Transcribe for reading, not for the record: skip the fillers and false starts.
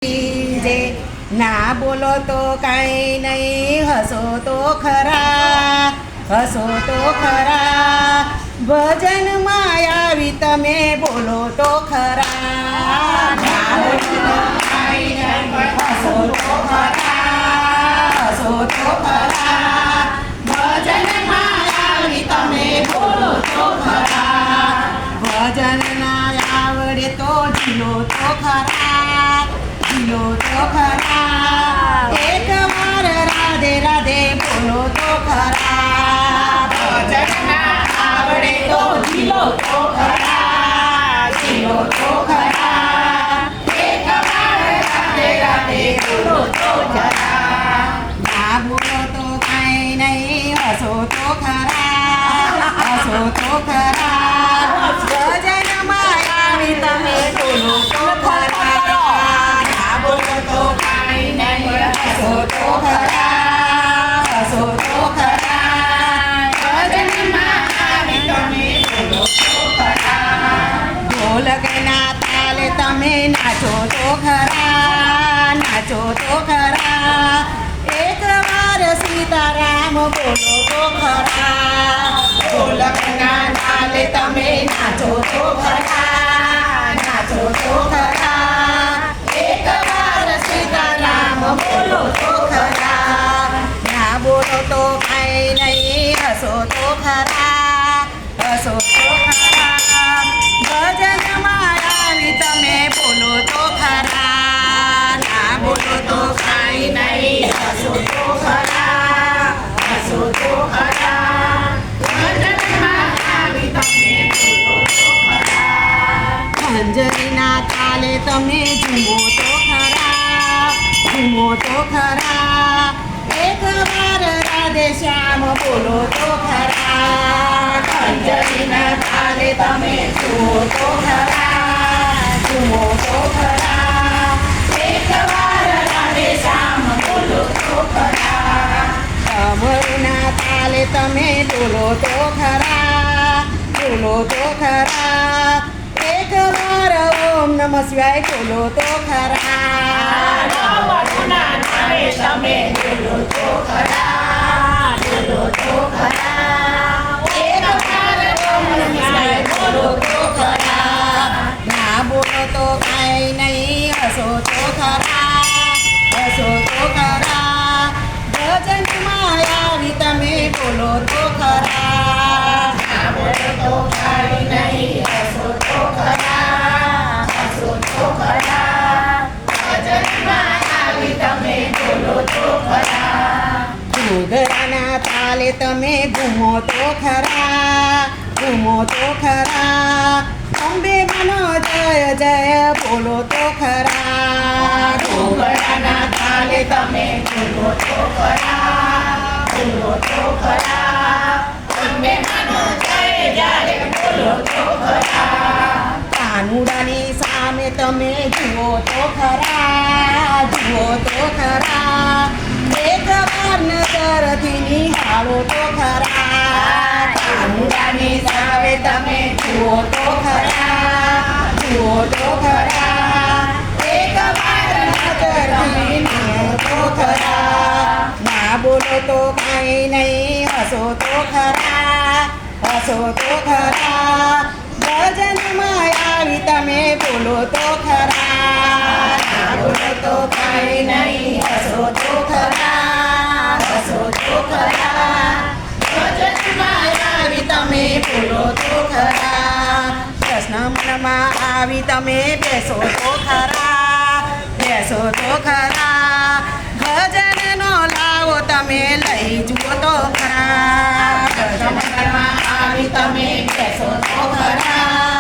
જે ના બોલો તો કાંઈ નહીં, હસો તો ખરા, હસો તો ખરા. ભજનમાં આવી તમે બોલો તો ખરા. ના બોલો તો કાંઈ નહીં, હસો તો ખરા, હસો તો ખરા. ભજનમાં આવી તમે બોલો તો ખરા. ભજન ના આવડે તો ઝીલો તો ખરા, ઝીલો તો ખરા. એક વાર રાધે રાધે બોલો તો ખરા. ભજન ના આવડે તો ઝીલો તો ખરા, ઝીલો તો ખરા. એક વાર રાધે રાધે બોલો તો ખરા. ના બોલો તો કાંઈ નહીં, હસો તો ખરા, હસો તો ખરા. ભજનમાં આવી તમે બોલો તો ખરા. ના બોલો તો કાંઈ નહીં, હસો તો ખરા, હસો તો ખરા. ભજનમાં આવી તમે બોલો તો ખરા. ઢોલકના તાલે તમે નાચો તો ખરા, નાચો તો ખરા. એક વાર સીતારામ બોલો તો ખરા. ઢોલકના તાલે તમે નાચો તો ખરા, નાચો તો ખરા. એક વાર સીતારામ બોલો તો ખરા. ના બોલો તો કાંઈ નહીં, હસો તો ખરા, હસો તો ખરા. ભજનમાં આવી તમે બોલો તો ખરા. ના બોલો તો કાંઈ નહીં, હસો તો ખરા, હસો તો ખરા. ભજનમાં આવી તમે બોલો તો ખરા. ખંજરીના તાલે તમે ઝૂમો તો ખરા, ઝૂમો તો ખરા. એક વાર રાધે શ્યામ બોલો તો ખરા. ખંજરીના તાલે તમે ઝૂમો તો ખરા, ઝૂમો તો ખરા. એક વાર રાધે શ્યામ બોલો તો ખરા. ડમરુના તાલે તમે બોલો તો ખરા, બોલો તો ખરા. એક વાર ઓમ નમઃ શિવાય બોલો તો ખરા. ડમરુના તાલે તમે બોલો તો ખરા, બોલો તો ખરા. એક વાર ઓમ નમઃ શિવાય બોલો તો ખરા. ના બોલો તો કાંઈ નહીં, હસો તો ખરા, હસો તો ખરા. ભજનમાં આવી તમે બોલો તો ખરા. ના બોલો તો કાંઈ નહીં, હસો તો ખરા, હસો તો ખરા. ભજનમાં આવી તમે બોલો તો ખરા. ઘૂઘરાના તાલે તમે ઘૂમો તો ખરા, ઘૂમો તો ખરા. અંબે મનો જય જય બોલો તો ખરા. ઘૂઘરાના તાલે તમે ઘૂમો તો ખરા, બોલો તો ખરા. અંબે મનો જય જય બોલો તો ખરા. કાનુડાની સામે તમે જુઓ તો ખરા, જુઓ તો ખરા. એક વાર નજરથી નિહાળો તો ખરા. કાનુડાની સામે તમે જુઓ તો ખરા, જુઓ તો ખરા. એક વાર નજરથી નિહાળો તો ખરા. ના બોલો તો કાંઈ નહીં, હસો તો ખરા, હસો તો ખરા. ભજનમાં આવી તમે બોલો તો ખરા. ના બોલો તો કાંઈ નહીં, હસો તો ખરા, હસો તો ખરા. ભજનમાં આવી તમે બોલો તો ખરા. પ્રશ્ન મનમાં આવી તમે બેસો તો ખરા, બેસો તો ખરા. ભજનનો લાવો તમે લઈ જુઓ તો ખરા. પ્રશ્ન મનમાં આવી તમે બેસો તો ખરા,